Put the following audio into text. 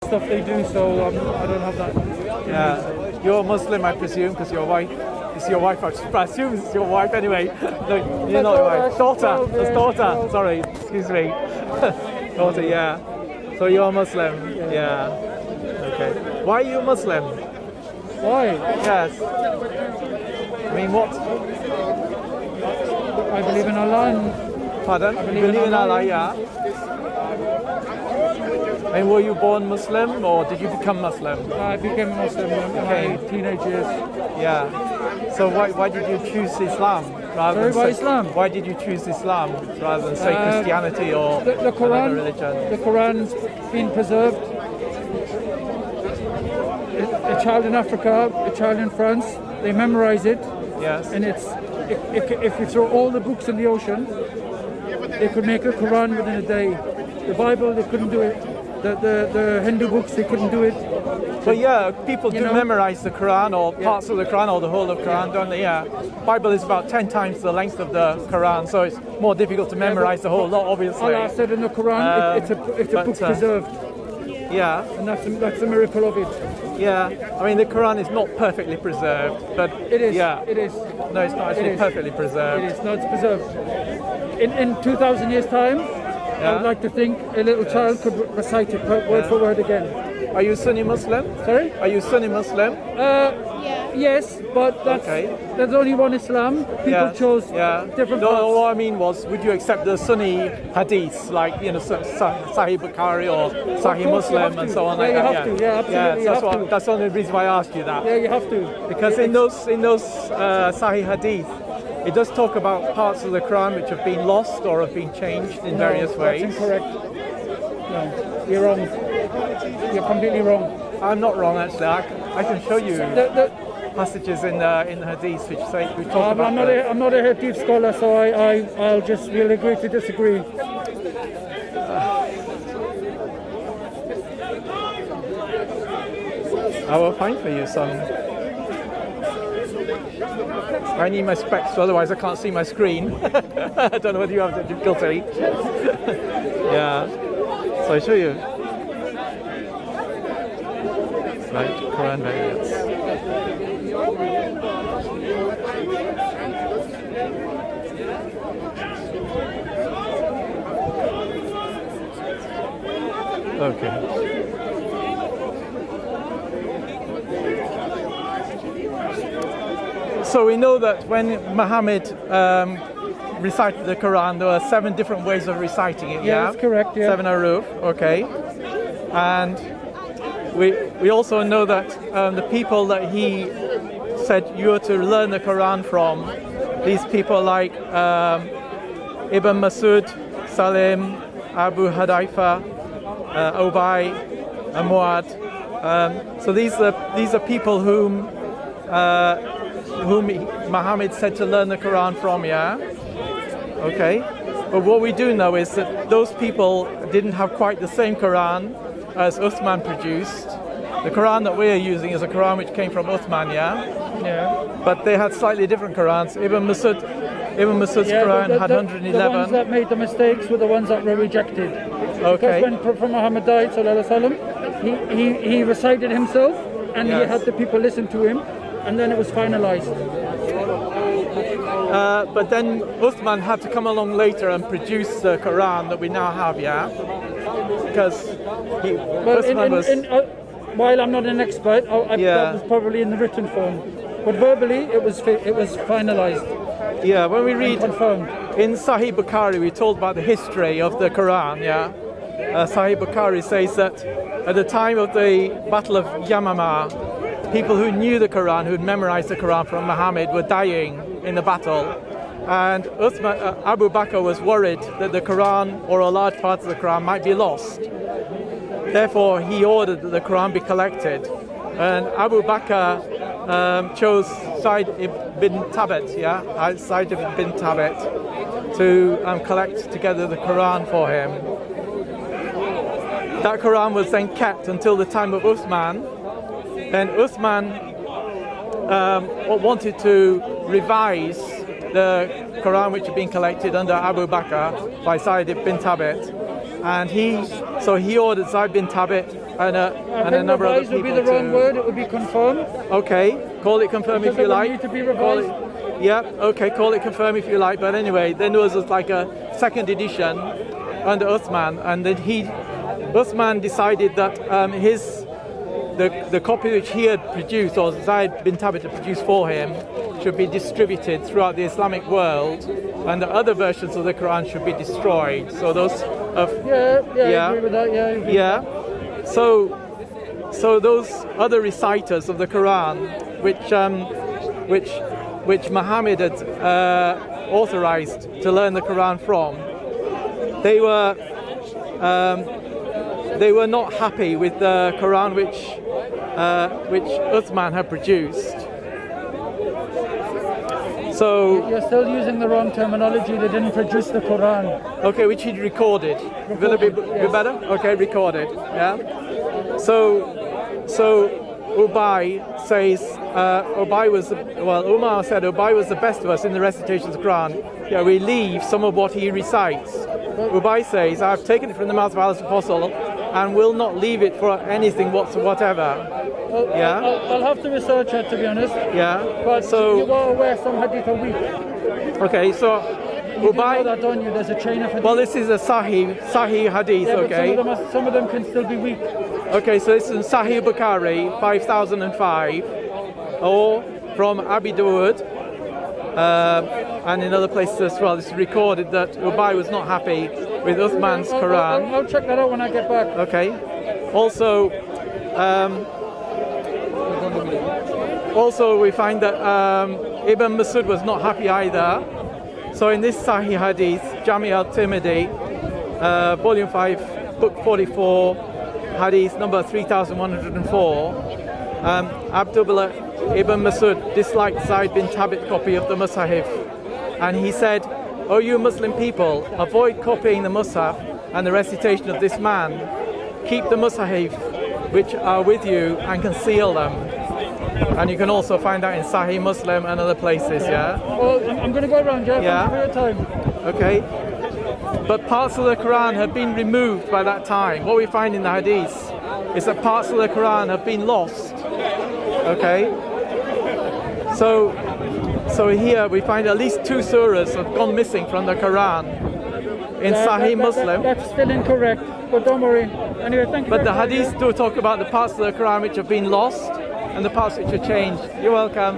stuff they do, so I don't have that. Yeah. You're Muslim, I presume, because your wife. It's your wife. I assume it's your wife anyway. No, you're not your wife. Daughter. It's daughter. Sorry, excuse me. Daughter. Yeah. So you're Muslim. Yeah. Okay. Why are you Muslim? Why? Yes. I mean, what? I believe in Allah. Pardon? You believe in Allah, yeah. And were you born Muslim or did you become Muslim? I became Muslim in my teenage years. Yeah. So why did you choose Islam rather Sorry, why Islam? Why did you choose Islam rather than say Christianity or the Quran, another religion? The Quran's been preserved. A child in Africa, a child in France, they memorize it. Yes. And if you throw all the books in the ocean, they could make a Quran within a day. The Bible, they couldn't do it. The Hindu books, they couldn't do it. But yeah, people do memorize the Quran or parts of the Quran or the whole of the Quran, don't they? Yeah. Bible is about 10 times the length of the Quran, so it's more difficult to memorize the whole lot, obviously. Allah said in the Quran, it's a book preserved. Yeah. And that's a miracle of it. Yeah. I mean, the Quran is not perfectly preserved, but it is. Yeah. It is. No, it's not actually perfectly preserved. It is. No, it's preserved. In 2,000 years' time, I would like to think a little child could recite it word for word again. Are you Sunni Muslim? Sorry? Are you Sunni Muslim? Yes, but there's only one Islam. People chose different No, paths. what I mean was, would you accept the Sunni hadiths, like, Sahih Bukhari or Sahih Muslim and so on? Yeah, you have to. Yeah, absolutely. Yeah, that's the only reason why I asked you that. Yeah, you have to. Because in those Sahih hadith, it does talk about parts of the Quran which have been lost or have been changed in various ways. That's incorrect. No, you're wrong. You're completely wrong. I'm not wrong, actually. I can show you passages in the hadith which talk about. I'm not a hadith scholar, so we'll agree to disagree. I will find for you some. I need my specs, so otherwise I can't see my screen. I don't know whether you have that difficulty. Yeah. So I show you. Right, Quran variants. Okay. So we know that when Muhammad recited the Quran, there were 7 different ways of reciting it. Yeah, that's correct. Yeah. 7 huruf, okay. And we also know that the people that he said you were to learn the Quran from, these people like Ibn Masud, Salim, Abu Hadaifa, Ubay, and Muad. So these are people whom Muhammad said to learn the Quran from, yeah? Okay. But what we do know is that those people didn't have quite the same Quran as Uthman produced. The Quran that we are using is a Quran which came from Uthman, yeah? Yeah. But they had slightly different Qurans. Ibn Masud's Quran had 111. The ones that made the mistakes were the ones that were rejected. Okay. Because when Prophet Muhammad died, he recited himself and he had the people listen to him, and then it was finalized. But then Uthman had to come along later and produce the Quran that we now have, yeah? Because while I'm not an expert, that was probably in the written form. But verbally, it was finalized. Yeah, when we read confirmed. In Sahih Bukhari, we're told about the history of the Quran, yeah? Sahih Bukhari says that at the time of the Battle of Yamama, people who knew the Quran, who'd memorized the Quran from Muhammad, were dying in the battle. And Abu Bakr was worried that the Quran or a large part of the Quran might be lost. Therefore, he ordered that the Quran be collected. And Abu Bakr chose Said ibn Thabit, Said ibn Thabit, to collect together the Quran for him. That Quran was then kept until the time of Uthman. Then Uthman wanted to revise the Quran which had been collected under Abu Bakr by Said ibn Thabit, and he ordered Said bin Thabit and I a think number of other revised would people be the wrong too. word. It would be confirmed. Okay, call it confirm Because if you it would like. need to be Call revised. it, yeah, okay, call it confirm if you like. But anyway, then there was like a second edition under Uthman, and then Uthman decided that the copy which he had produced, or Zayd bin Thabit had produced for him, should be distributed throughout the Islamic world, and the other versions of the Quran should be destroyed. So those of Yeah, I agree with that. Yeah. yeah. So those other reciters of the Quran, which Muhammad had authorized to learn the Quran from, they were not happy with the Quran which Uthman had produced. So You're still using the wrong terminology. They didn't produce the Quran. okay, which he'd recorded. Will it be Yes. better? Okay, recorded. Yeah. So Ubay says Umar said Ubay was the best of us in the recitation of the Quran. Yeah, we leave some of what he recites. Ubay says, I've taken it from the mouth of Allah's Apostle and will not leave it for anything whatsoever. Yeah. I'll have to research it, to be honest. Yeah. But So you are aware some hadith are weak. okay, so You do know Ubay. that, don't you? There's a chain of hadith. Well, this is a Sahih hadith. Yeah, but Okay. some of them can still be weak. Okay, so this is Sahih Bukhari 5005, or from Abi Dawood, and in other places as well. This is recorded that Ubay was not happy with Uthman's Quran. I'll check that out when I get back. Okay. Also, we find that Ibn Masud was not happy either. So in this Sahih Hadith, Jami al-Tirmidhi, Volume 5, Book 44, Hadith number 3104, Abdullah Ibn Masud disliked Zayd bin Thabit's copy of the Musahif, and he said, "O you Muslim people, avoid copying the Musahaf and the recitation of this man. Keep the Musahif which are with you and conceal them." And you can also find that in Sahih Muslim and other places, yeah? Well, I'm going to go around, Jeff. Yeah. Thank you for your time. Okay. But parts of the Quran have been removed by that time. What we find in the Hadith is that parts of the Quran have been lost. Okay? So here we find at least 2 surahs have gone missing from the Quran in Sahih Muslim. That's still incorrect, but don't worry. Anyway, thank you. But the very much, Hadith do talk about the parts of the Quran which have been lost and the parts which are changed. You're welcome.